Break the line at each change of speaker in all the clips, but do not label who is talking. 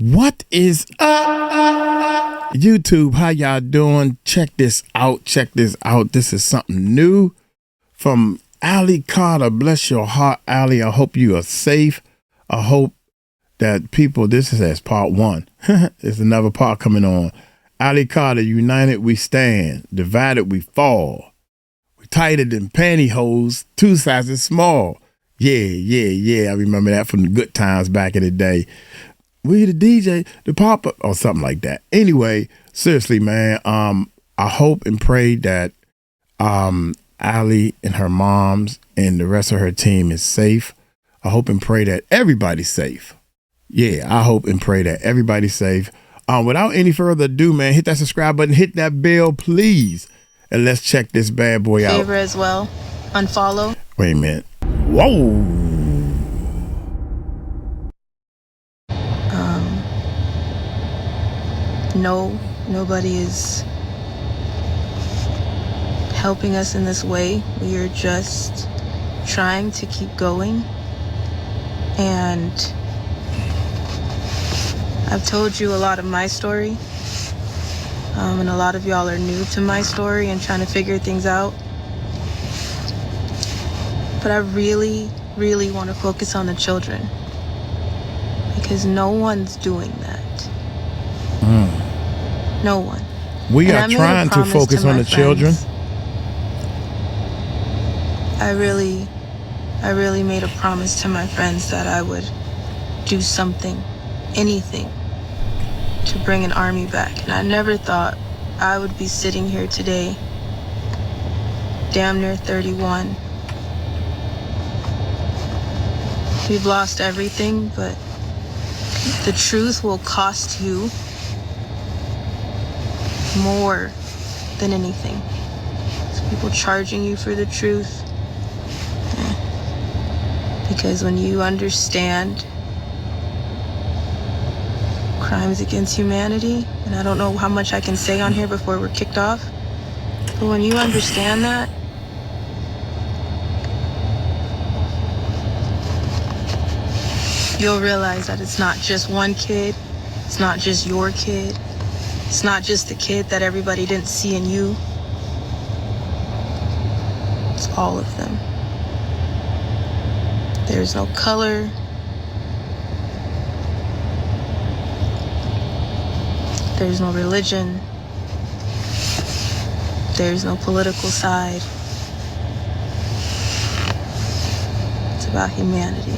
What is up, YouTube? How y'all doing? Check this out. Check this out. This is something new from 𝗟𝗡𝗞𝗦. Bless your heart, Ali. I hope you are safe. I hope that people, this is as part one. There's another part coming on. 𝗟𝗡𝗞𝗦, united we stand, divided we fall. We tighter than pantyhose, two sizes small. Yeah. I remember that from the good times back in the day. We the DJ, the pop-up, or something like that. Anyway, seriously, man, I hope and pray that Ali and her moms and the rest of her team is safe. I hope and pray that everybody's safe. Yeah, I hope and pray that everybody's safe. Without any further ado, man, hit that subscribe button, hit that bell, please. And let's check this bad boy out.
Favor as well. Unfollow.
Wait a minute. Whoa.
No, nobody is helping us in this way. We are just trying to keep going. And I've told you a lot of my story. And a lot of y'all are new to my story and trying to figure things out. But I really want to focus on the children, because no one's doing that. No one.
We are trying to focus on the children.
I really made a promise to my friends that I would do something, anything, to bring an army back. And I never thought I would be sitting here today, damn near 31. We've lost everything, but the truth will cost you more than anything. So people charging you for the truth. Because when you understand crimes against humanity, and I don't know how much I can say on here before we're kicked off, but when you understand that, you'll realize that it's not just one kid, it's not just your kid, it's not just the kid that everybody didn't see in you. It's all of them. There's no color. There's no religion. There's no political side. It's about humanity.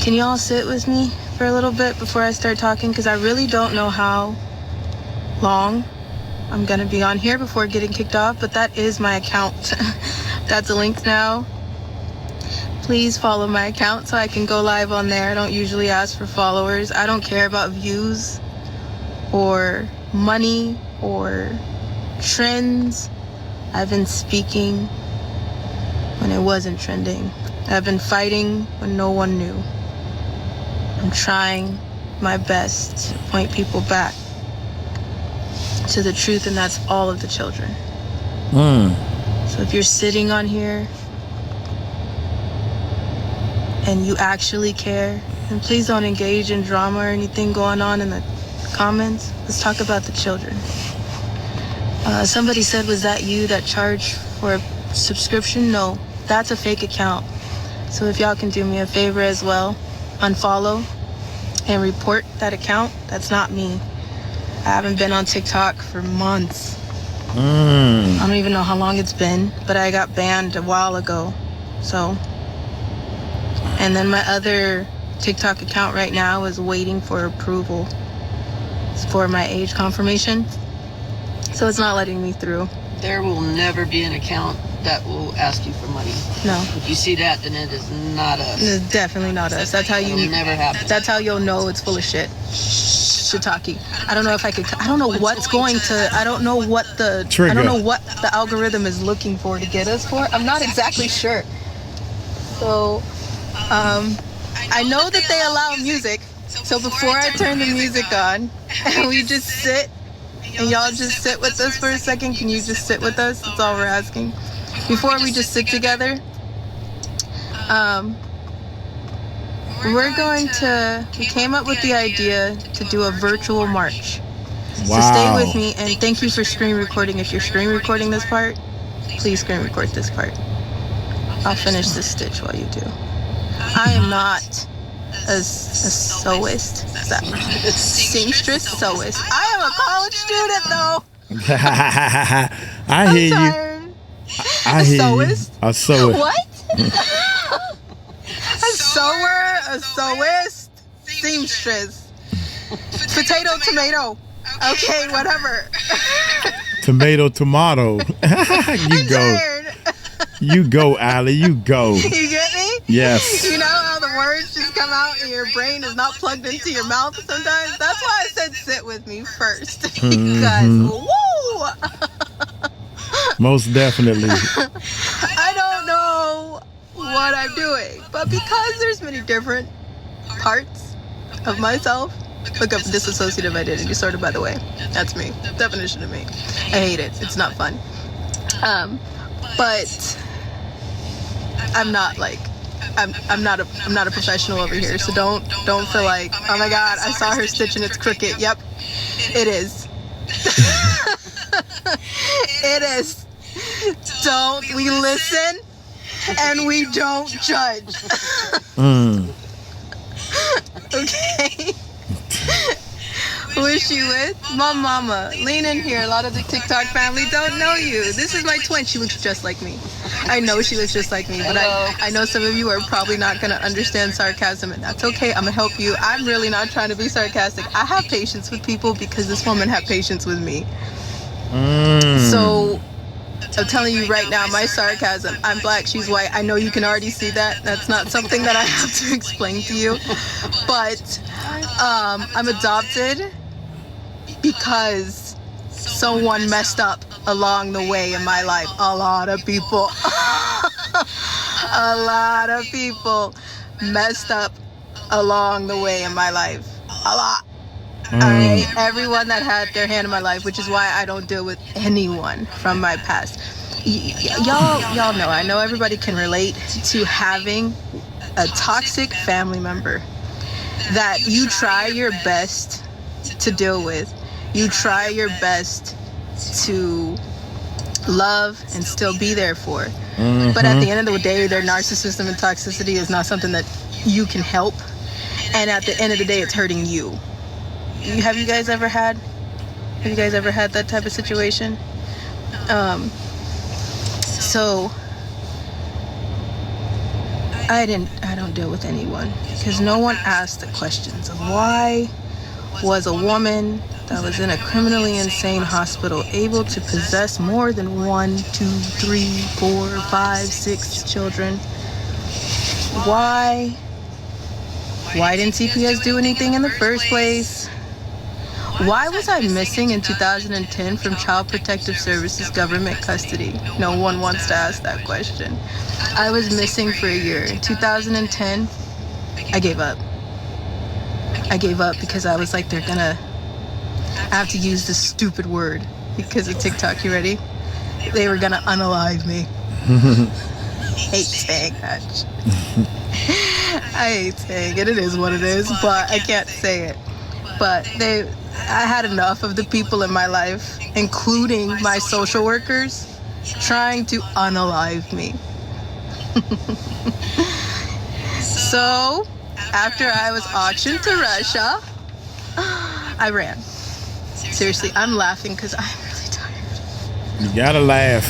Can you all sit with me for a little bit before I start talking? Because I really don't know how long I'm gonna be on here before getting kicked off, but that is my account. That's a link now. Please follow my account so I can go live on there. I don't usually ask for followers. I don't care about views or money or trends. I've been speaking when it wasn't trending. I've been fighting when no one knew. I'm trying my best to point people back to the truth, and that's all of the children. So if you're sitting on here and you actually care, then please don't engage in drama or anything going on in the comments. Let's talk about the children. Somebody said, was that you that charged for a subscription? No, that's a fake account. So if y'all can do me a favor as well, unfollow and report that account. That's not me. I haven't been on TikTok for months. I don't even know how long it's been, but I got banned a while ago. So, and then my other TikTok account right now is waiting for approval. It's for my age confirmation. So it's not letting me through.
There will never be an account that will ask you for money.
No.
If you see that, then it is not us.
It's definitely not us. That's how you
never happen.
That's how you'll know it's full of shit. Shiitake. I don't know if I could. I don't know what's going to. I don't know what the
trigger.
I don't know what the algorithm is looking for to get us for. I'm not exactly sure. So, I know that they allow music. So before I turn the music on, and we just sit, and y'all just sit with us for a second. Can you just sit with us? That's all we're asking. Before we just sit together, we came up with the idea to do a virtual march.
Wow.
So stay with me, and thank you for screen recording. If you're screen recording this part, please screen record this part. I'll finish this stitch while you do. I am not a sewist. Is that seamstress sewist? I am a college student, though.
I hear you. I hear
sewist?
You. A sewist.
What? A sewer, a sewist, seamstress. Potato, tomato. Okay, whatever.
Tomato. You go.
Tired.
You go, Allie. You go.
You get me?
Yes.
You know how the words just come out and your brain is not plugged into your mouth sometimes? That's why I said sit with me first. Because, woo!
Most definitely.
I don't know what I'm doing, but because there's many different parts of myself. Look up dissociative identity disorder, by the way. That's me. Definition of me. I hate it. It's not fun. But I'm not like I'm not a professional over here, so don't feel like, oh my god, I saw her stitch and it's crooked. Yep, it is. It is. We listen and we don't judge. Okay. Who is she with? My mama. Lean in here. A lot of the TikTok family don't know you. This is my twin. She looks just like me. I know she looks just like me, but I know some of you are probably not going to understand sarcasm, and that's okay. I'm going to help you. I'm really not trying to be sarcastic. I have patience with people because this woman had patience with me. So I'm telling you right now, my sarcasm, I'm black, she's white. I know you can already see that. That's not something that I have to explain to you. But I'm adopted because someone messed up along the way in my life. A lot of people. A lot of people messed up along the way in my life. A lot. Alright, everyone that had their hand in my life, which is why I don't deal with anyone from my past. Y'all know, I know everybody can relate to having a toxic family member that you try your best to deal with. You try your best to love and still be there for. But at the end of the day, their narcissism and toxicity is not something that you can help. And at the end of the day, it's hurting you. Have you guys ever had that type of situation? So I don't deal with anyone because no one asked the questions of why was a woman that was in a criminally insane hospital able to possess more than 1, 2, 3, 4, 5, 6 children. Why didn't CPS do anything in the first place? Why was I missing in 2010 from Child Protective Services government custody? No one wants to ask that question. I was missing for a year. In 2010, I gave up. I gave up because I was like, I have to use this stupid word because of TikTok. You ready? They were gonna unalive me. Hate saying that. I hate saying it. It is what it is, but I can't say it. But I had enough of the people in my life, including my social workers, trying to unalive me. So, after I was auctioned to Russia, I ran. Seriously, I'm laughing because I'm really tired.
You gotta laugh.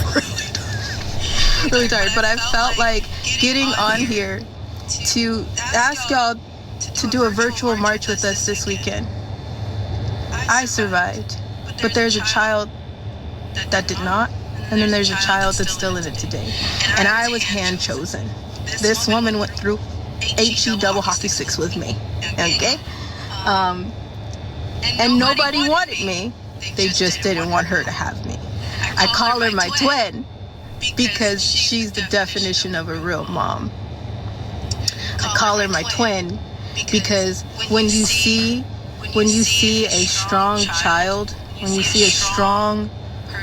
Really tired, but I felt like getting on here to ask y'all to do a virtual march with us this weekend. I survived, but there's a child that did not, and then there's a child that's still in it today. And I was hand chosen. This woman went through HE double hockey sticks with me, okay? And nobody wanted me. They just didn't want her to have me. I call her my twin because she's the definition of a real mom. I call her my twin because when you see a strong child, when you see a strong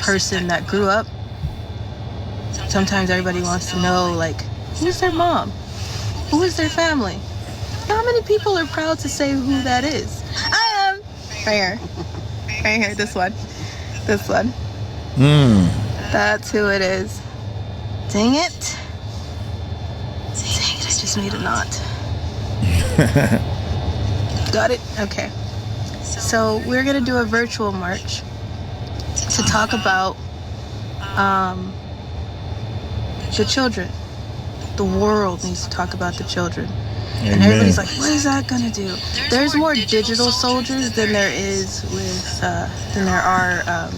person that grew up, sometimes everybody wants to know, like, who's their mom? Who is their family? How many people are proud to say who that is? I am. Right here. Right here. This one. This one. That's who it is. Dang it. Dang it, I just made a knot. Got it? Okay. So we're going to do a virtual march to talk about the children. The world needs to talk about the children.
Amen.
And everybody's like, what is that going to do? There's more digital soldiers than there is with, than there are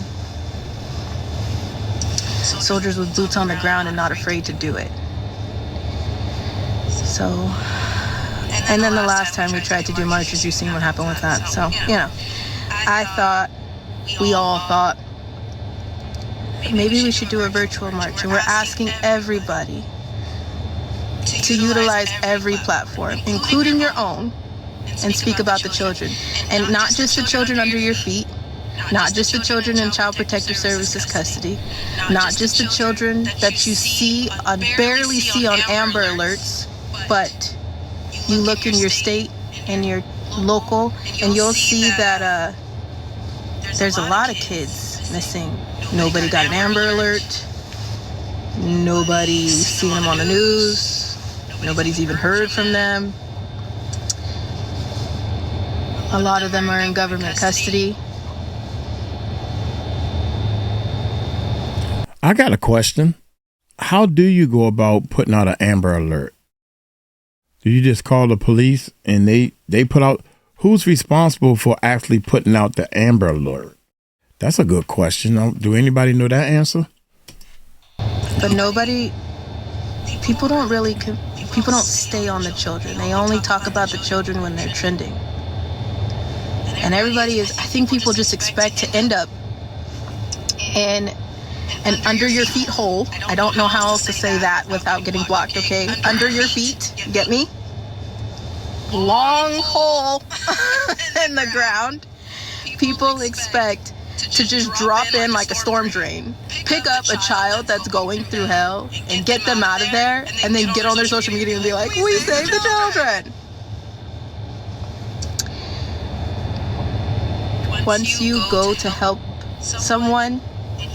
soldiers with boots on the ground and not afraid to do it. So, and then the last time we tried to do marches, you've seen what happened with that. So, you know, I thought, we all thought, maybe we should do a virtual march. And we're asking everybody to utilize every platform, including your own, and speak about the children. And not just the children under your feet, not just the children in Child Protective Services custody, not just the children that you see, barely see on Amber Alerts, but you look in your state and your local, and you'll see that there's a lot of kids missing. Nobody got an Amber Alert. Nobody's seen them on the news. Nobody's even heard from them. A lot of them are in government custody.
I got a question. How do you go about putting out an Amber Alert? Do you just call the police and they put out? Who's responsible for actually putting out the Amber Alert? That's a good question. Do anybody know that answer?
But people don't stay on the children. They only talk about the children when they're trending. And I think people just expect to end up in an under your feet hole. I don't know how else to say that without getting blocked, okay? Under your feet, get me? Long hole in the ground. People expect to just drop in like a storm drain, pick up a child that's going through hell and get them out of there, and then get on their social media and be like, we saved the children. Once you go to help someone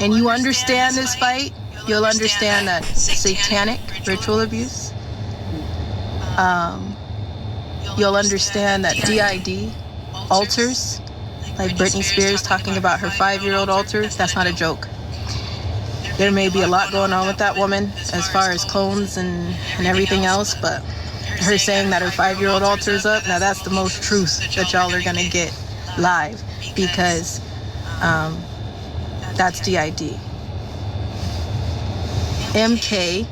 and you understand this fight, you'll understand that satanic ritual abuse. You'll understand that DID altars, like Britney Spears talking about her 5-year-old altars, that's not a joke. There may be a lot going on with that woman as far as clones and everything else, but her saying that her 5-year-old altar is up, now that's the most truth that y'all are gonna get live, because that's DID. 𝗟𝗚𝗡𝗞𝗦.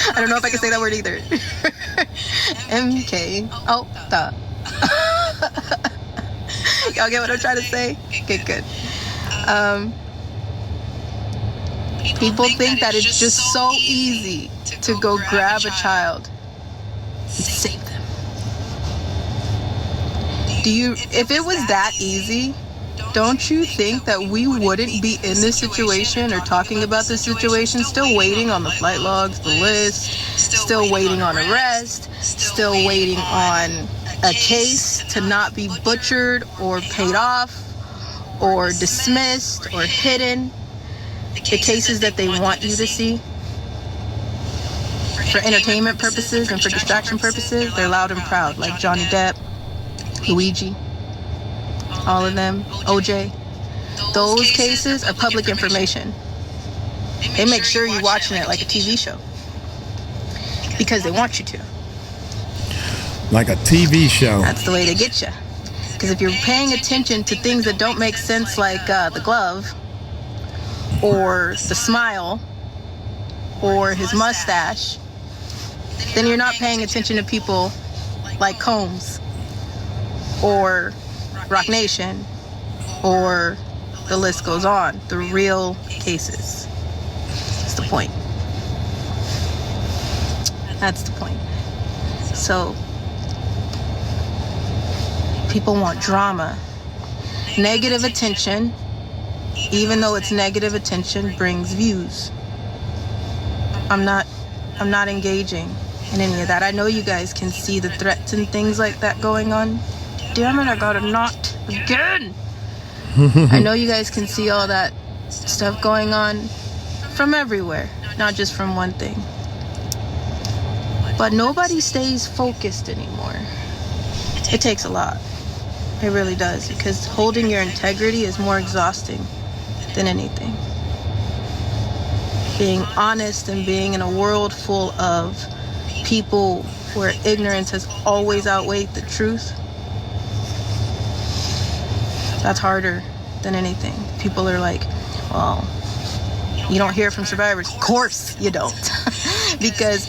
I don't know if I can say that word either. 𝗟𝗚𝗡𝗞𝗦. Y'all get what I'm trying to say? Good. People think that it's just so easy to go grab a child and save them. If it was that easy, don't you think that we wouldn't be in this situation or talking about this situation, still waiting on the flight logs, the list, still waiting on arrest, still waiting on a case to not be butchered or paid off or dismissed or hidden, the cases that they want you to see for entertainment purposes and for distraction purposes? They're loud and proud, like Johnny Depp, Luigi, all of them, OJ. Those cases are public information. They make sure you're watching it like a TV show because they want you to.
Like a TV show.
That's the way they get you. Because if you're paying attention to things that don't make sense, like the glove or the smile or his mustache, then you're not paying attention to people like Combs or Rock Nation, or the list goes on. The real cases. That's the point. That's the point. So, people want drama. Negative attention, even though it's negative attention, brings views. I'm not I'm not engaging in any of that. I know you guys can see the threats and things like that going on. Damn it, I got a knot again. I know you guys can see all that stuff going on from everywhere, not just from one thing. But nobody stays focused anymore. It takes a lot. It really does, because holding your integrity is more exhausting than anything. Being honest and being in a world full of people where ignorance has always outweighed the truth, that's harder than anything. People are like, well, you don't hear from survivors. Of course you don't. Because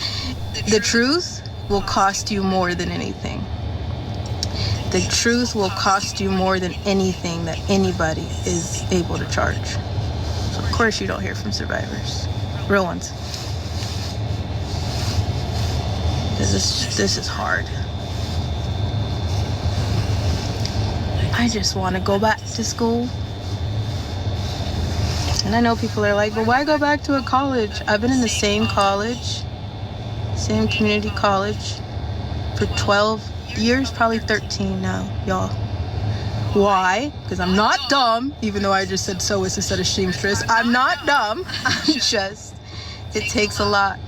the truth will cost you more than anything. The truth will cost you more than anything that anybody is able to charge. So of course you don't hear from survivors. Real ones. This is hard. I just want to go back to school. And I know people are like, but why go back to a college? I've been in the same college, same community college for 12 years, probably 13 now, y'all. Why? Because I'm not dumb, even though I just said 𝗟𝗓𝗡𝗞𝗦 instead of 𝗟𝗓𝗡𝗞𝗦. I'm not dumb. It takes a lot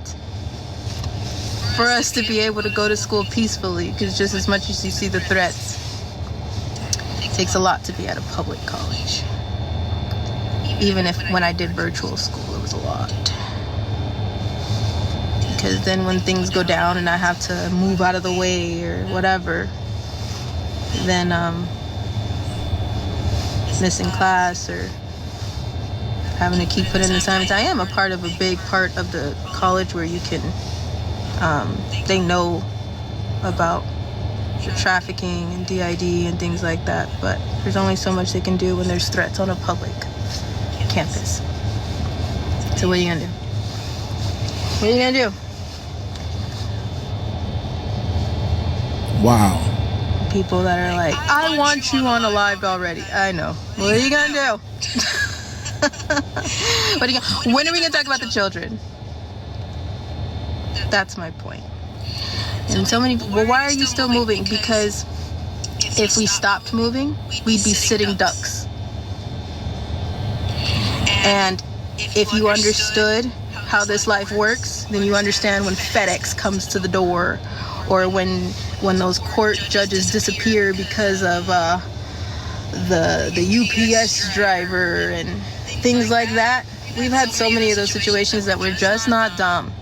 for us to be able to go to school peacefully, because just as much as you see the threats, it takes a lot to be at a public college. Even if when I did virtual school, it was a lot. Because then when things go down and I have to move out of the way or whatever, then missing class or having to keep putting in assignments. I am a part of a big part of the college where you can, they know about the trafficking and DID and things like that, but there's only so much they can do when there's threats on a public campus. So what are you gonna do? What are you gonna do?
Wow.
People that are like, I want you on Alive already. I know. What are you gonna do? When are we gonna talk about the children? That's my point. And so many people, well, why are you still moving? Because if we stopped moving, we'd be sitting ducks. And if you understood how this life works, then you understand when FedEx comes to the door, or when those court judges disappear because of the UPS driver and things like that. We've had so many of those situations that we're just not dumb.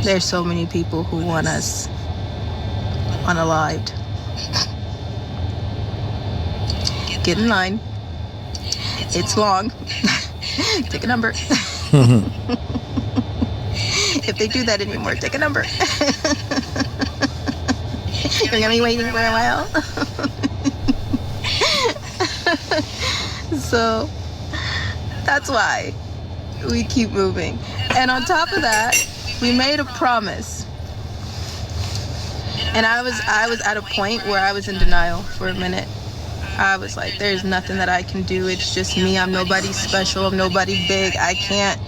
There's so many people who want us unalived. Get in line. It's long. Take a number. If they do that anymore, take a number. You're gonna be waiting for a while. So that's why we keep moving. And on top of that, we made a promise. And I was at a point where I was in denial for a minute. I was like, there's nothing that I can do. It's just me. I'm nobody special. I'm nobody big. I can't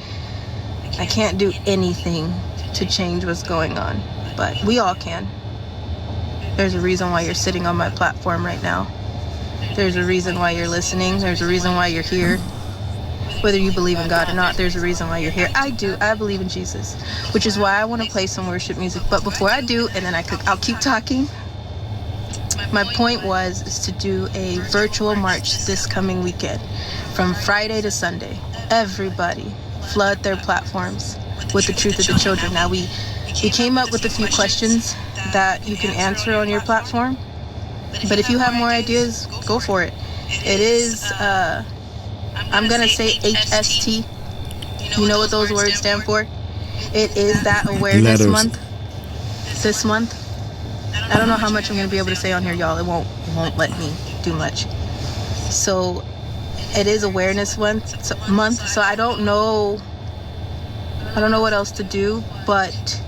do anything to change what's going on. But we all can. There's a reason why you're sitting on my platform right now. There's a reason why you're listening. There's a reason why you're here. Whether you believe in God or not, there's a reason why you're here. I do. I believe in Jesus, which is why I want to play some worship music. But before I do, and then I'll keep talking. My point is to do a virtual march this coming weekend, from Friday to Sunday. Everybody flood their platforms with the truth of the children. Now we came up with a few questions that you can answer on your platform, but if you have more ideas, go for it. It is I'm gonna say HST. You know what those words stand for? It is that awareness month this month. I don't know how much I'm gonna be able to say on here, y'all. It won't let me do much. So it is awareness month. So I don't know what else to do, but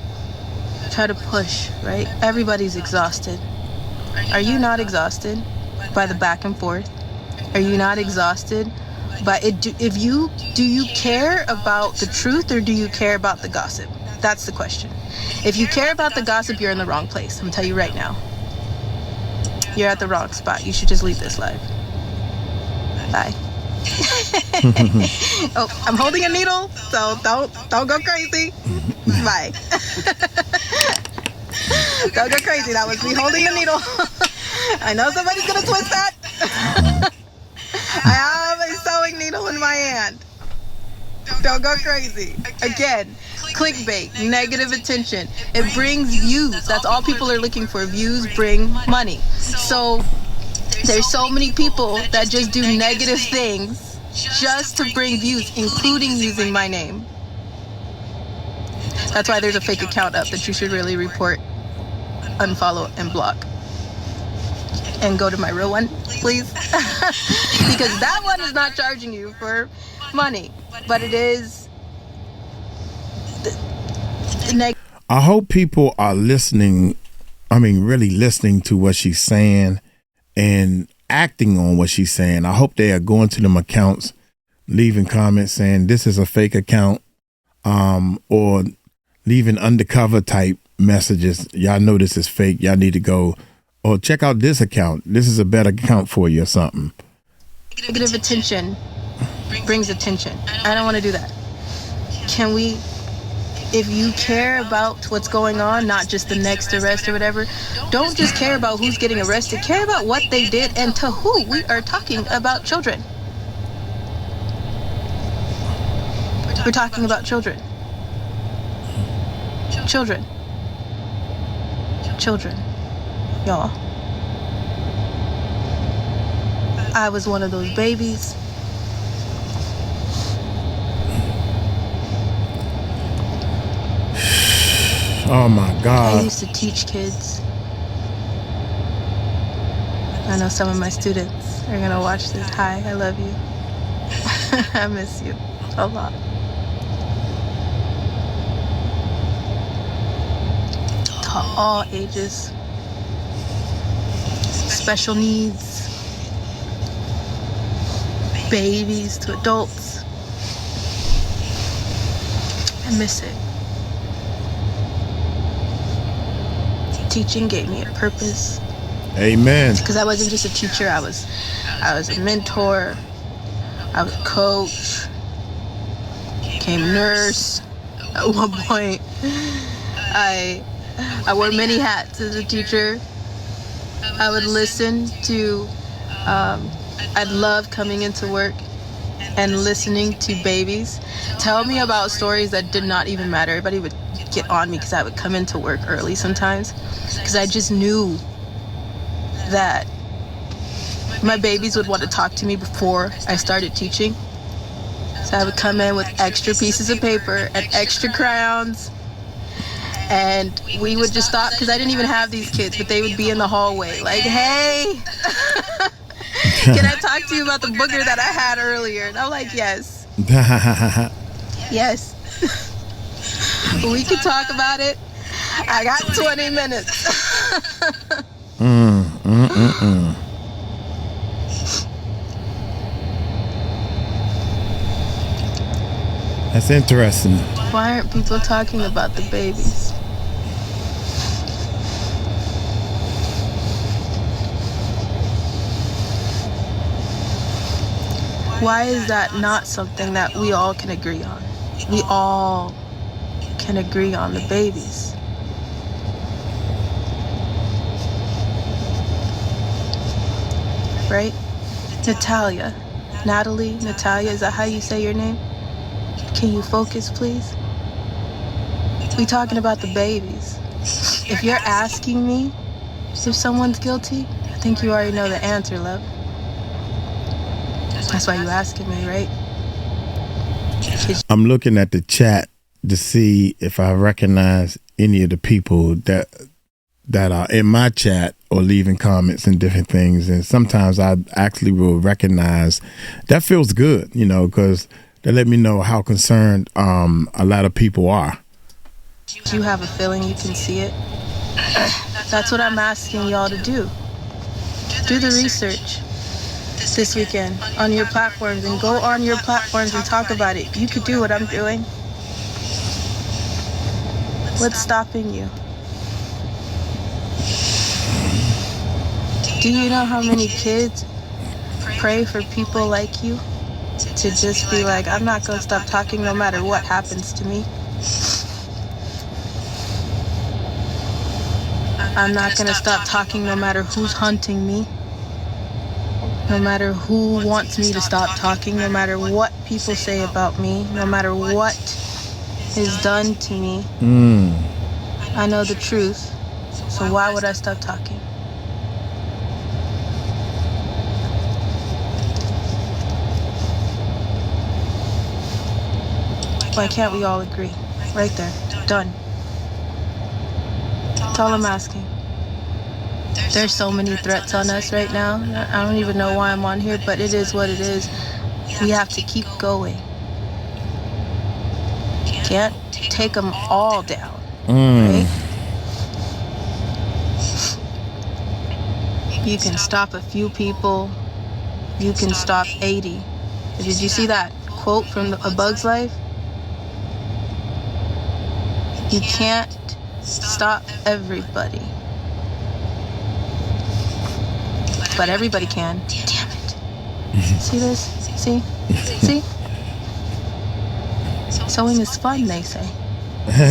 try to push, right? Everybody's exhausted. Are you not exhausted by the back and forth? Are you not exhausted But do you care about the truth, or do you care about the gossip? That's the question. If you care about the gossip, you're in the wrong place. I'm gonna tell you right now. You're at the wrong spot. You should just leave this live. Bye. Oh, I'm holding a needle, so don't go crazy. Bye. Don't go crazy. That was me holding the needle. I know somebody's gonna twist that. I have a sewing needle in my hand. Don't go crazy. Again, clickbait, negative attention. It brings views. That's all people are looking for. Views bring money. So there's so many people that just do negative things just to bring views, including using my name. That's why there's a fake account up that you should really report, unfollow, and block. And go to my real one, please. Because that one is not charging you for money, but it is the
I hope people are listening. I mean, really listening to what she's saying and acting on what she's saying. I hope they are going to them accounts, leaving comments saying this is a fake account, or leaving undercover type messages. Y'all know this is fake. Y'all need to go, or check out this account. This is a better account for you or something.
Negative attention brings attention. I don't want to do that. Can we, if you care about what's going on, not just the next arrest or whatever, don't just care about who's getting arrested. Care about what they did and to who. We are talking about children. We're talking about children. Children. Children. Y'all. I was one of those babies.
Oh my God.
I used to teach kids. I know some of my students are gonna watch this. Hi, I love you. I miss you a lot. To all ages. Special needs. Babies to adults. I miss it. Teaching gave me a purpose.
Amen.
Because I wasn't just a teacher, I was a mentor, I was a coach, became a nurse. At one point, I wore many hats as a teacher. I would listen to, I'd love coming into work and listening to babies tell me about stories that did not even matter. Everybody would get on me because I would come into work early sometimes, because I just knew that my babies would want to talk to me before I started teaching. So I would come in with extra pieces of paper and extra crayons, and we would just stop, because I didn't even have these kids, but they would be in the hallway like, hey, can I talk to you about the booger that I had earlier? And I'm like, yes. Yes. We can talk about it. I got 20 minutes.
That's interesting.
Why aren't people talking about the babies? Why is that not something that we all can agree on? We all can agree on the babies. Right? Natalia, is that how you say your name? Can you focus, please? We talking about the babies. If you're asking me if someone's guilty, I think you already know the answer, love. That's why you asking me, right?
I'm looking at the chat to see if I recognize any of the people that are in my chat or leaving comments and different things. And sometimes I actually will recognize. That feels good, because they let me know how concerned a lot of people are.
Do you have a feeling you can see it? That's what I'm asking y'all to do. Do the research. this weekend on your platforms, and go on your platforms and talk about it. You could do what I'm doing. What's stopping you? Do you know how many kids pray for people like you to just be like, I'm not going to stop talking no matter what happens to me? I'm not going to stop talking no matter who's hunting me, no matter who wants me to stop talking, no matter what people say about me, no matter what is done to me. I know the truth, so why would I stop talking? Why can't we all agree? Right there. Done. That's all I'm asking. There's so many threats on us right now. I don't even know why I'm on here, but it is what it is. We have to keep going. Can't take them all down. Right? You can stop a few people. You can stop 80. Did you see that quote from A Bug's Life? You can't stop everybody. But everybody can. Damn it. See this? See? See? Sewing is fun, they say.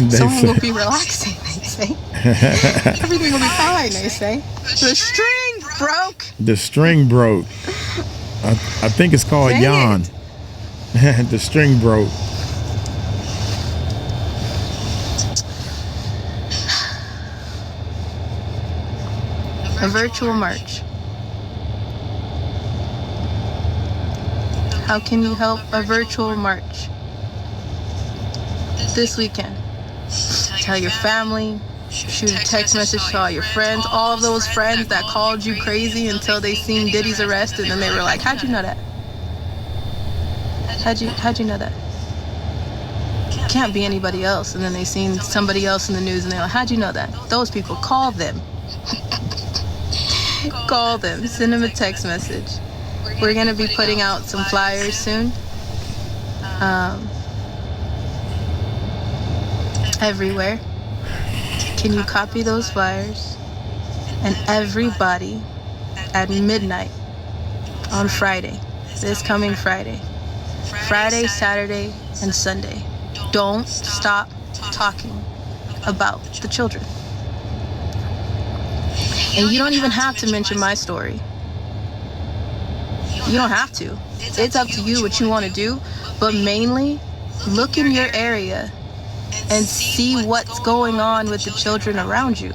Sewing will be relaxing, they say. Everything will be fine, they say. The string broke.
The string broke. I think it's called yawn. The string broke.
A virtual march. How can you help a virtual march this weekend? Tell your family, shoot a text message to all your friends, all of those friends that called you crazy until they seen Diddy's arrest, and then they were like, how'd you know that? How'd you know that? Can't be anybody else. And then they seen somebody else in the news and they're like, how'd you know that? Those people, call them. Call them, send them a text message. We're gonna be putting out some flyers soon. Everywhere. Can you copy those flyers? And everybody at midnight on Friday, this coming Friday, Saturday, and Sunday, don't stop talking about the children. And you don't even have to mention my story. You don't have to. It's up to you what you want to do, but mainly look in your area and see what's going on with the children around you.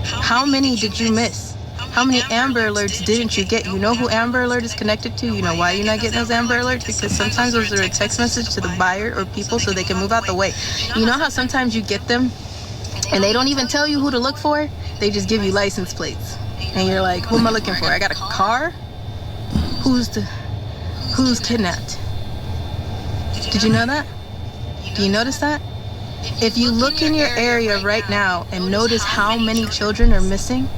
How many did you miss? How many Amber Alerts didn't you get? You know who Amber Alert is connected to? You know why you're not getting those Amber Alerts? Because sometimes those are a text message to the buyer or people so they can move out the way. You know how sometimes you get them and they don't even tell you who to look for? They just give you license plates. And you're like, who am I looking for? I got a car? Who's kidnapped? Did you know that? Do you notice that? If you look in your area right now and notice how many children are missing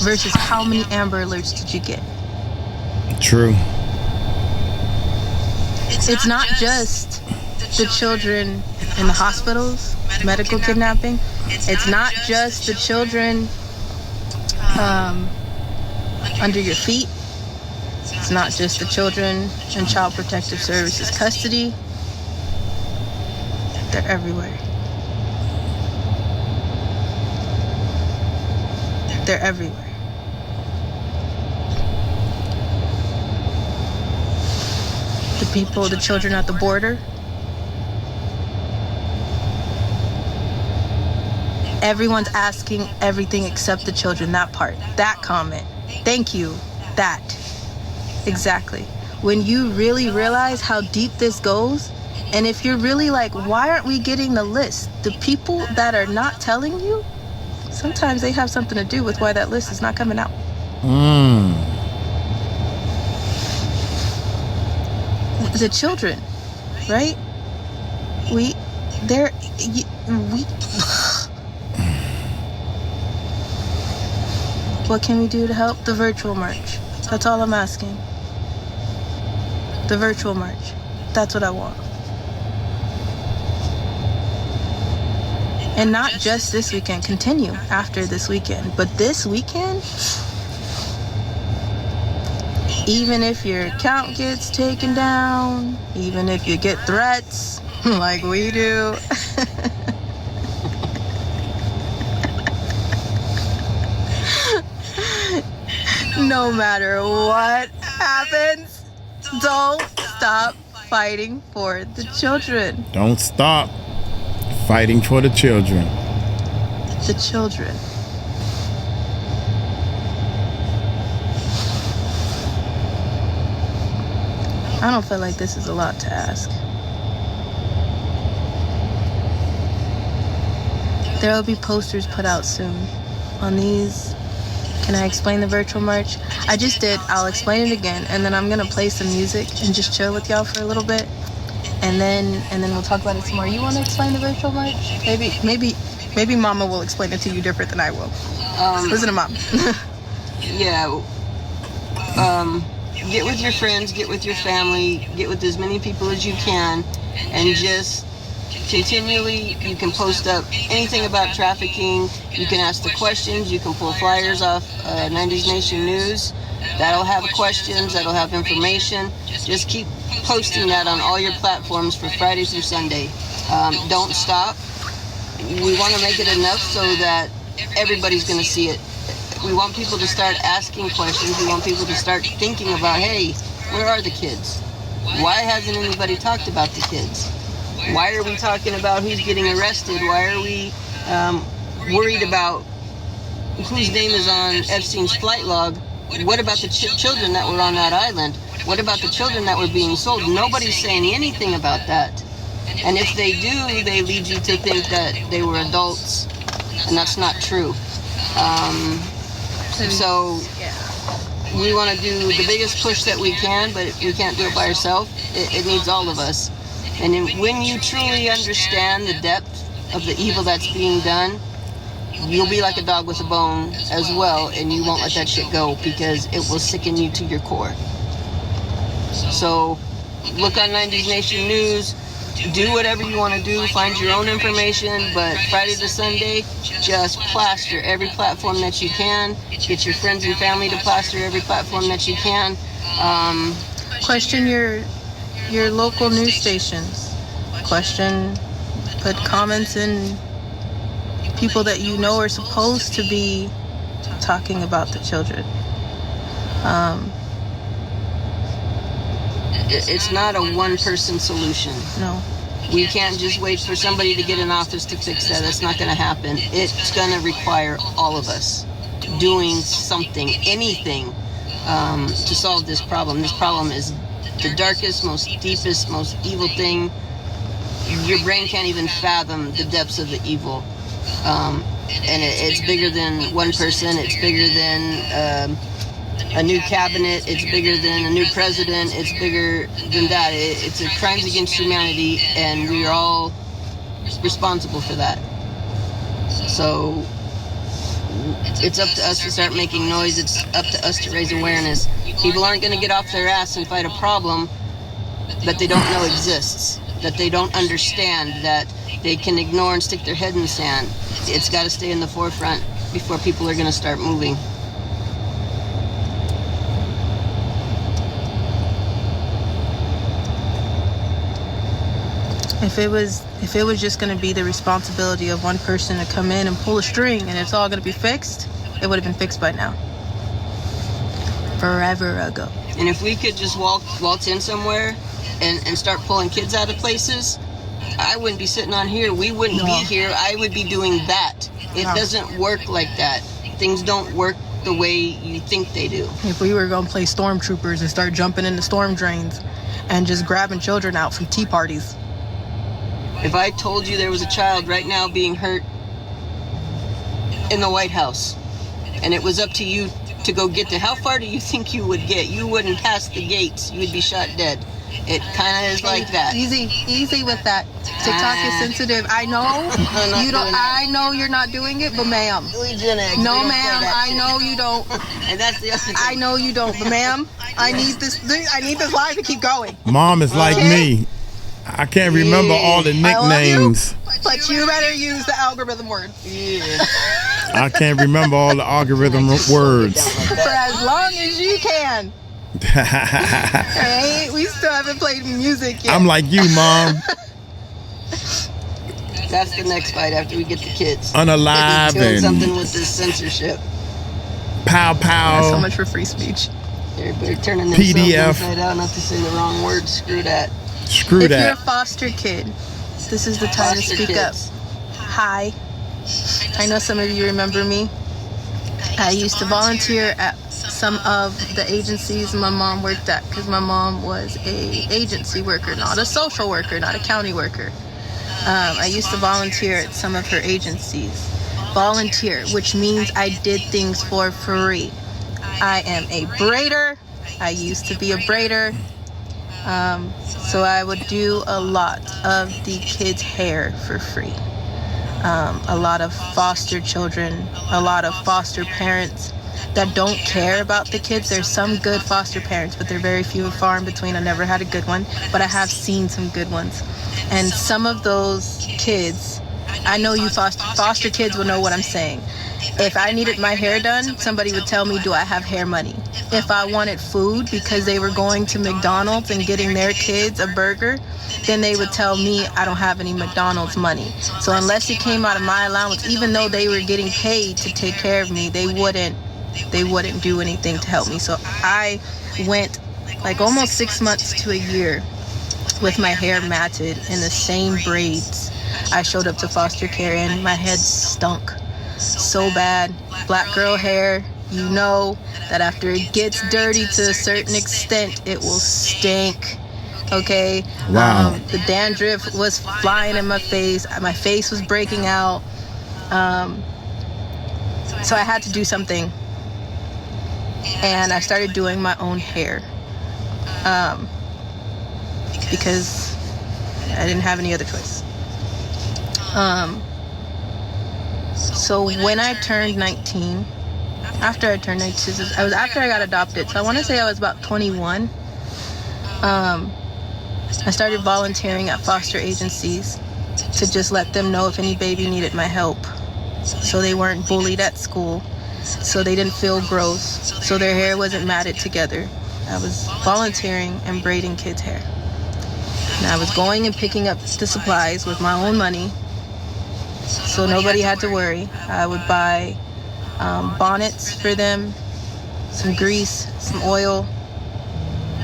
versus how many Amber Alerts did you get?
True.
It's not just the children in the hospitals, medical kidnapping. It's not just the children under your feet. It's not just the children in Child Protective Services custody. They're everywhere. They're everywhere. The children at the border. Everyone's asking everything except the children. That part, that comment. Thank you. That. Exactly. When you really realize how deep this goes, and if you're really like, why aren't we getting the list? The people that are not telling you, sometimes they have something to do with why that list is not coming out. The children, right? What can we do to help? The virtual march. That's all I'm asking. The virtual march. That's what I want. And not just this weekend. Continue after this weekend. But this weekend, even if your account gets taken down, even if you get threats like we do, no matter what happens, don't stop fighting for the children.
Don't stop fighting for the children.
The children. I don't feel like this is a lot to ask. There will be posters put out soon on these. Can I explain the virtual march? I just did. I'll explain it again, and then I'm gonna play some music and just chill with y'all for a little bit, and then we'll talk about it some more. You want to explain the virtual march? Maybe Mama will explain it to you different than I will. Listen to Mom.
Yeah. Get with your friends, get with your family, get with as many people as you can, and just continually, you can post up anything about trafficking, you can ask the questions, you can pull flyers off 90s Nation News, that'll have questions, that'll have information. Just keep posting that on all your platforms for Friday through Sunday. Don't stop. We want to make it enough so that everybody's going to see it. We want people to start asking questions. We want people to start thinking about, hey, where are the kids? Why hasn't anybody talked about the kids? Why are we talking about who's getting arrested? Why are we worried about whose name is on Epstein's flight log? What about the children that were on that island? What about the children that were being sold? Nobody's saying anything about that. And if they do, they lead you to think that they were adults, and that's not true. So we want to do the biggest push that we can, but we can't do it by ourselves. It needs all of us. And when you truly understand the depth of the evil that's being done, you'll be like a dog with a bone as well, and you won't let that shit go because it will sicken you to your core. So look on 90s Nation News, do whatever you want to do, find your own information, but Friday to Sunday, just plaster every platform that you can. Get your friends and family to plaster every platform that you can.
Question your local news stations. Put comments in people that you know are supposed to be talking about the children.
It's not a one-person solution.
No.
We can't just wait for somebody to get in office to fix that. That's not going to happen. It's going to require all of us doing something, anything, to solve this problem. This problem is the darkest, most deepest, most evil thing. Your brain can't even fathom the depths of the evil. And it's bigger than one person. It's bigger than a new cabinet. It's bigger than a new president. It's bigger than that. It's a crimes against humanity, and we are all responsible for that. So it's up to us to start making noise. It's up to us to raise awareness. People aren't going to get off their ass and fight a problem that they don't know exists, that they don't understand, that they can ignore and stick their head in the sand. It's got to stay in the forefront before people are going to start moving.
If it was just going to be the responsibility of one person to come in and pull a string and it's all going to be fixed, it would have been fixed by now. Forever ago.
And if we could just waltz in somewhere and start pulling kids out of places, I wouldn't be sitting on here. We wouldn't be here. I would be doing that. It doesn't work like that. Things don't work the way you think they do.
If we were going to play stormtroopers and start jumping into storm drains and just grabbing children out from tea parties.
If I told you there was a child right now being hurt in the White House, and it was up to you to go get there, how far do you think you would get? You wouldn't pass the gates. You would be shot dead. It kind of is like that.
Easy with that. TikTok is sensitive. I know you don't. I know you're not doing it, but ma'am. No, ma'am. I know you don't.
And that's the other thing.
I know you don't, but ma'am, I need this live to keep going.
Mom is like me. I can't remember all the nicknames.
But you better use the algorithm word.
Yeah.
I can't remember all the algorithm words.
For as long as you can. Hey, we still haven't played music yet.
I'm like you, Mom.
That's the next fight after we get the kids.
Unalive
doing
and
something with this censorship.
Pow pow.
So much for free speech.
Everybody turning
PDF.
themselves inside out, not to say the wrong word. Screw that.
Screw
If you're a
that.
foster kid, this is the time to
Foster
speak
kids.
up. Hi. I know some of you remember me. I used to volunteer at some of the agencies my mom worked at because my mom was a agency worker, not a social worker, not a county worker. I used to volunteer at some of her agencies. Volunteer, which means I did things for free. I am a braider. I used to be a braider. So I would do a lot of the kids' hair for free. A lot of foster children, a lot of foster parents that don't care about the kids. There's some good foster parents, but they're very few and far in between. I never had a good one, but I have seen some good ones. And some of those kids, I know you foster kids will know what I'm saying. If I needed my hair done, somebody would tell me, do I have hair money? If I wanted food because they were going to McDonald's and getting their kids a burger, then they would tell me I don't have any McDonald's money. So unless it came out of my allowance, even though they were getting paid to take care of me, they wouldn't do anything to help me. So I went like almost 6 months to a year with my hair matted in the same braids. I showed up to foster care and my head stunk so bad. Black girl hair, you know that after it gets dirty to a certain extent, it will stink. Okay.
Wow.
The dandruff was flying in my face. My face was breaking out. So I had to do something. And I started doing my own hair. Because I didn't have any other choice. So when I turned 19, after I turned 19, after I got adopted. So I want to say I was about 21. I started volunteering at foster agencies to just let them know if any baby needed my help. So they weren't bullied at school. So they didn't feel gross. So their hair wasn't matted together. I was volunteering and braiding kids' hair. And I was going and picking up the supplies with my own money. So nobody had to worry. I would buy bonnets for them, some grease, some oil,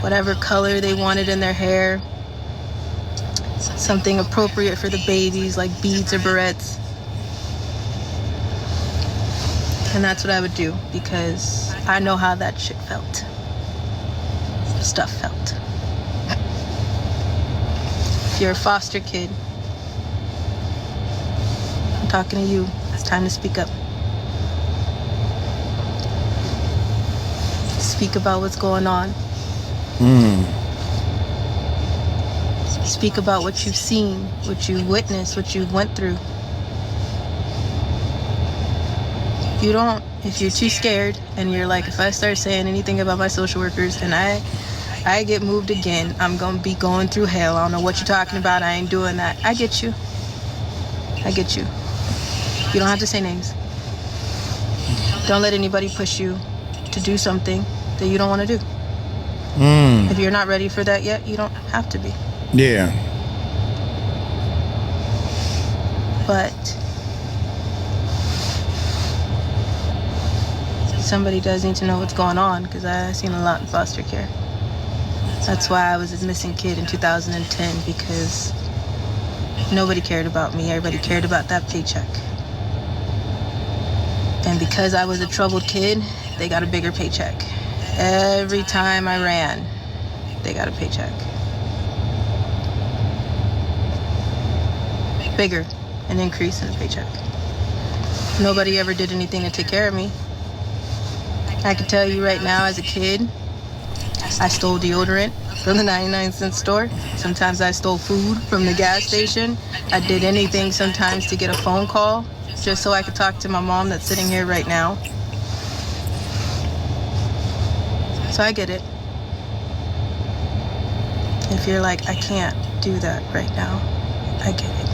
whatever color they wanted in their hair, something appropriate for the babies like beads or barrettes. And that's what I would do because I know how that shit felt. Stuff felt. If you're a foster kid, I'm talking to you. It's time to speak up. Speak about what's going on. Speak about what you've seen, what you witnessed, what you went through. If you're too scared and you're like, if I start saying anything about my social workers and I get moved again, I'm gonna be going through hell. I don't know what you're talking about. I ain't doing that. I get you. You don't have to say names. Don't let anybody push you to do something that you don't want to do. If you're not ready for that yet, you don't have to be.
Yeah.
But somebody does need to know what's going on because I've seen a lot in foster care. That's why I was a missing kid in 2010 because nobody cared about me. Everybody cared about that paycheck. And because I was a troubled kid, they got a bigger paycheck. Every time I ran, they got a paycheck. Bigger, an increase in the paycheck. Nobody ever did anything to take care of me. I can tell you right now, as a kid, I stole deodorant. from the 99-cent store. Sometimes I stole food from the gas station. I did anything sometimes to get a phone call just so I could talk to my mom that's sitting here right now. So I get it. If you're like, I can't do that right now, I get it.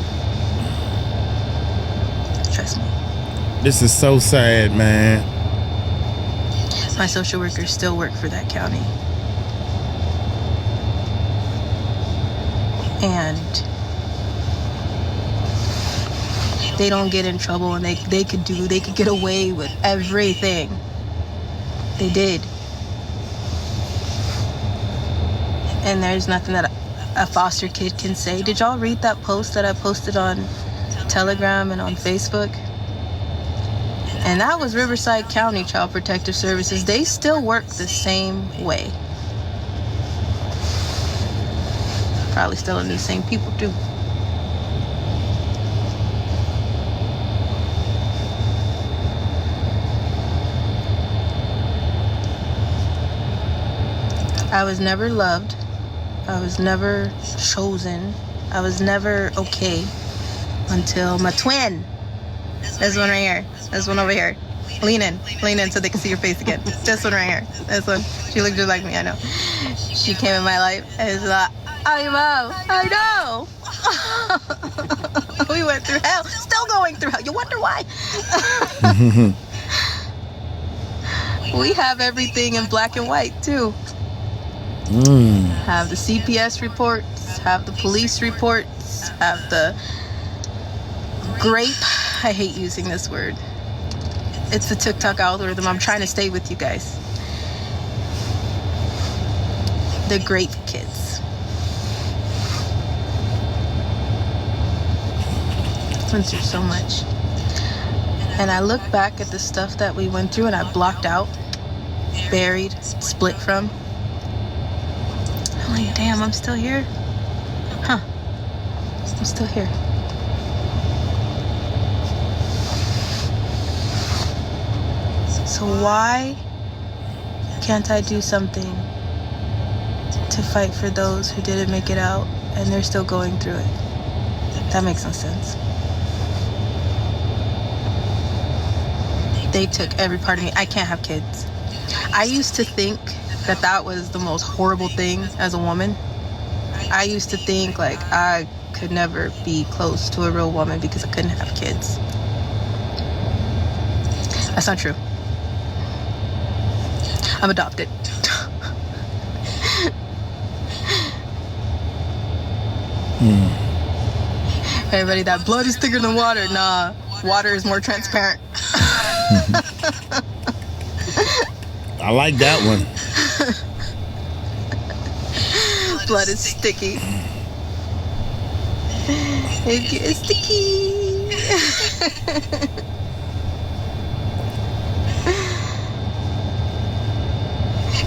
Trust me.
This is so sad, man.
My social workers still work for that county. And they don't get in trouble, and they could get away with everything. They did. And there's nothing that a foster kid can say. Did y'all read that post that I posted on Telegram and on Facebook? And that was Riverside County Child Protective Services. They still work the same way. Probably still in these same people too. I was never loved. I was never chosen. I was never okay until my twin. This one right here. This one over here. Lean in so they can see your face again. This one right here. This one. She looked just like me, I know. She came in my life and was like, "Oh, Mom, I know." We went through hell. Still going through hell. You wonder why? We have everything in black and white too. Have the CPS reports, have the police reports, have the grape. I hate using this word. It's the TikTok algorithm. I'm trying to stay with you guys. The grape kids. Went through so much. And I look back at the stuff that we went through and I blocked out, buried, split from. I'm like, damn, I'm still here? Huh. I'm still here. So why can't I do something to fight for those who didn't make it out and they're still going through it? That makes no sense. They took every part of me. I can't have kids. I used to think that that was the most horrible thing as a woman. I used to think like I could never be close to a real woman because I couldn't have kids. That's not true. I'm adopted. Everybody, that blood is thicker than water. Nah, water is more transparent.
I like that one.
Blood is sticky. It gets sticky.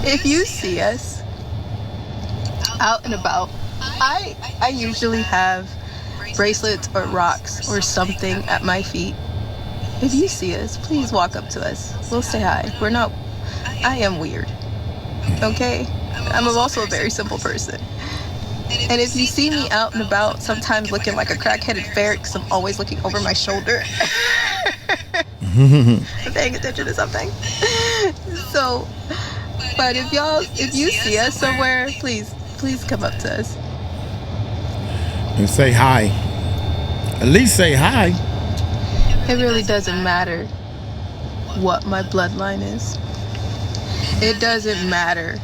If you see us out and about, I usually have bracelets or rocks or something at my feet. If you see us, please walk up to us. We'll say hi. I am weird. Okay? I'm also a very simple person. And if you see me out and about, sometimes looking like a crack-headed ferret because I'm always looking over my shoulder. I'm paying attention to something. So, but if you see us somewhere, please come up to us.
And say hi. At least say hi.
It really doesn't matter what my bloodline is. It doesn't matter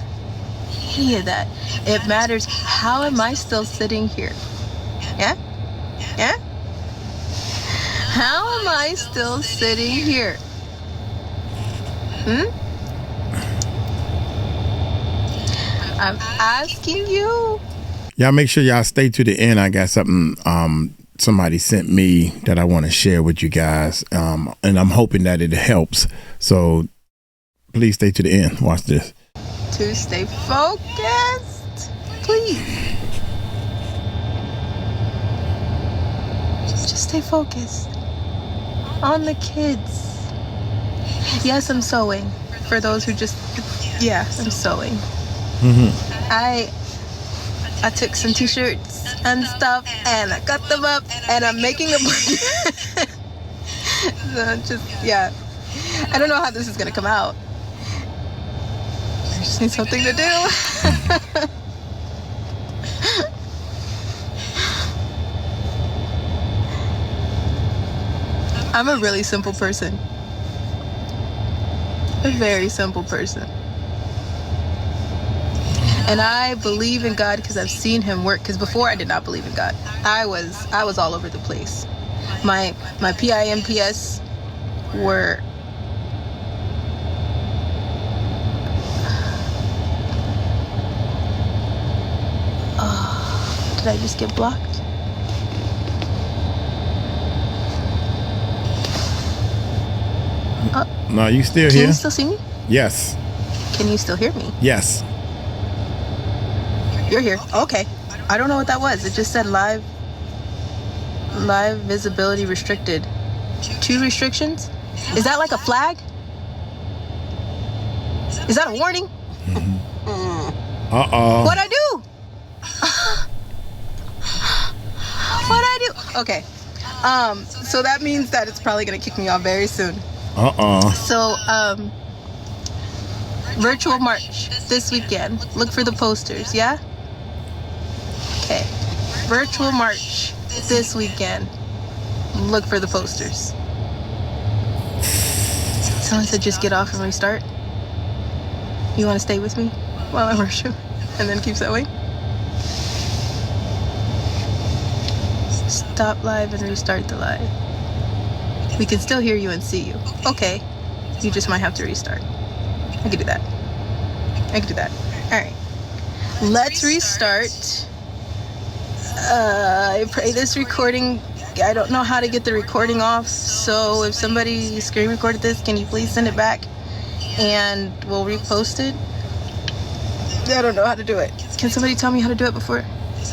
any of that. It matters, how am I still sitting here? Yeah? Yeah? How am I still sitting here? I'm asking you.
Y'all make sure y'all stay to the end. I got something somebody sent me that I want to share with you guys. And I'm hoping that it helps. So please stay to the end. Watch this.
To stay focused, please. Just stay focused on the kids. Yes, I'm sewing. For those who I'm sewing. I took some t-shirts and stuff and I cut them up and I'm making a so just, yeah. I don't know how this is gonna come out. I just need something to do. I'm a really simple person. A very simple person. And I believe in God because I've seen him work. Because before I did not believe in God. I was all over the place. My PIMPS were did I just get blocked?
No, you still
Can
here?
you still see me?
Yes.
Can you still hear me?
Yes.
You're here. Okay. I don't know what that was. It just said live visibility restricted. 2 restrictions? Is that like a flag? Is that a warning?
Uh-oh.
What'd I do? What'd I do? Okay. So that means that it's probably gonna kick me off very soon. So, virtual march this weekend. Look for the posters, yeah? Okay. Virtual march this weekend. Look for the posters. Someone said just get off and restart. You want to stay with me while I worship and then keep sewing? Stop live and restart the live. We can still hear you and see you. Okay. You just might have to restart. I can do that. All right. Let's restart. I pray this recording, I don't know how to get the recording off, so if somebody screen recorded this, can you please send it back and we'll repost it? I don't know how to do it. Can somebody tell me how to do it before?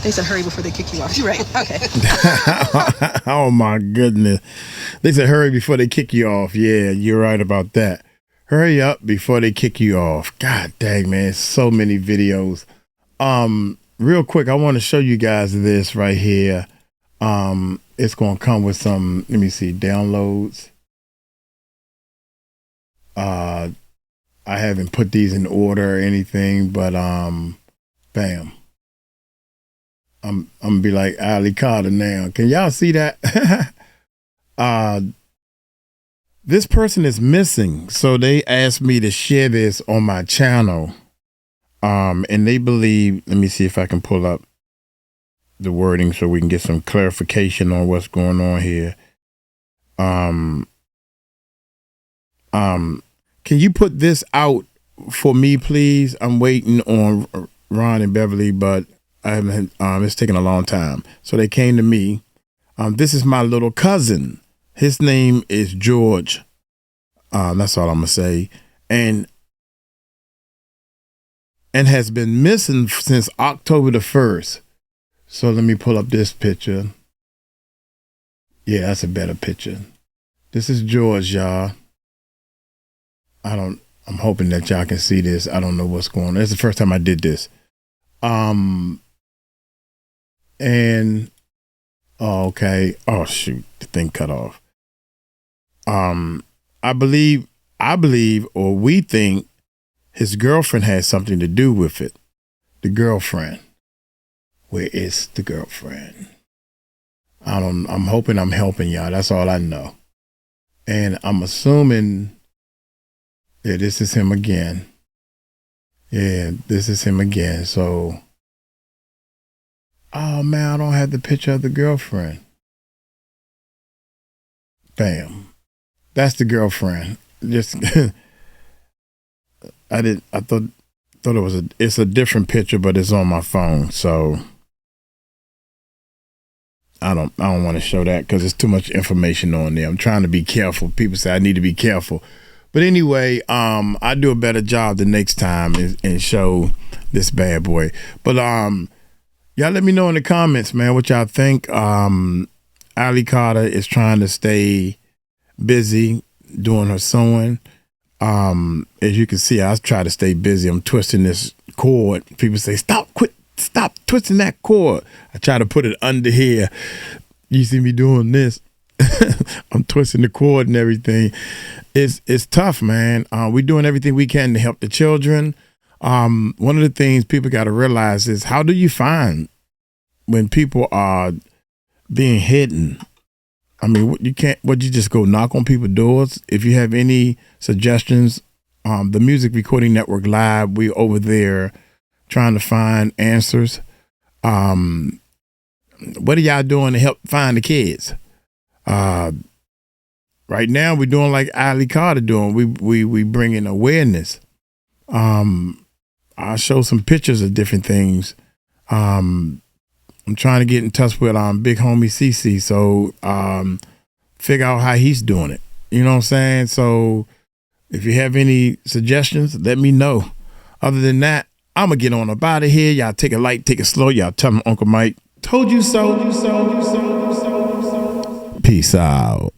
They said hurry before they kick you off. You're right. Okay.
Oh my goodness. They said hurry before they kick you off. Yeah, you're right about that. Hurry up before they kick you off. God dang, man. So many videos. Real quick, I want to show you guys this right here. It's going to come with some, let me see, downloads. I haven't put these in order or anything, but bam. I'm gonna be like 𝗟𝗡𝗡𝗞𝗦 now. Can y'all see that? This person is missing, so they asked me to share this on my channel. And they believe, let me see if I can pull up the wording so we can get some clarification on what's going on here. Can you put this out for me, please? I'm waiting on Ron and Beverly, but I haven't, it's taken a long time. So they came to me. This is my little cousin. His name is George. That's all I'm gonna say. And has been missing since October the 1st. So let me pull up this picture. Yeah, that's a better picture. This is George, y'all. I'm hoping that y'all can see this. I don't know what's going on. It's the first time I did this. And oh, okay. Oh shoot, the thing cut off. I believe, or we think his girlfriend had something to do with it. The girlfriend. Where is the girlfriend? I'm hoping I'm helping y'all. That's all I know. And I'm assuming, yeah, this is him again. Yeah, this is him again. So, oh man, I don't have the picture of the girlfriend. Bam. That's the girlfriend. Just, I thought it's a different picture, but it's on my phone. So I don't want to show that because there's too much information on there. I'm trying to be careful. People say I need to be careful. But anyway, I do a better job the next time and show this bad boy. But y'all let me know in the comments, man, what y'all think. 𝗟𝗡𝗡𝗞𝗦 is trying to stay busy doing her sewing. As you can see, I try to stay busy. I'm twisting this cord. People say, stop, quit stop twisting that cord. I try to put it under here. You see me doing this. I'm twisting the cord and everything. It's tough, man. We're doing everything we can to help the children. One of the things people got to realize is, how do you find when people are being hidden? I mean, you just go knock on people's doors? If you have any suggestions, the Music Recording Network Live, we over there trying to find answers. What are y'all doing to help find the kids? Right now we're doing like 𝗟𝗡𝗡𝗞𝗦 doing. We bringing awareness. I'll show some pictures of different things. I'm trying to get in touch with big homie CC, so figure out how he's doing it. You know what I'm saying? So if you have any suggestions, let me know. Other than that, I'm gonna get on up out of here. Y'all take it light, take it slow. Y'all tell him Uncle Mike told you so. Peace out.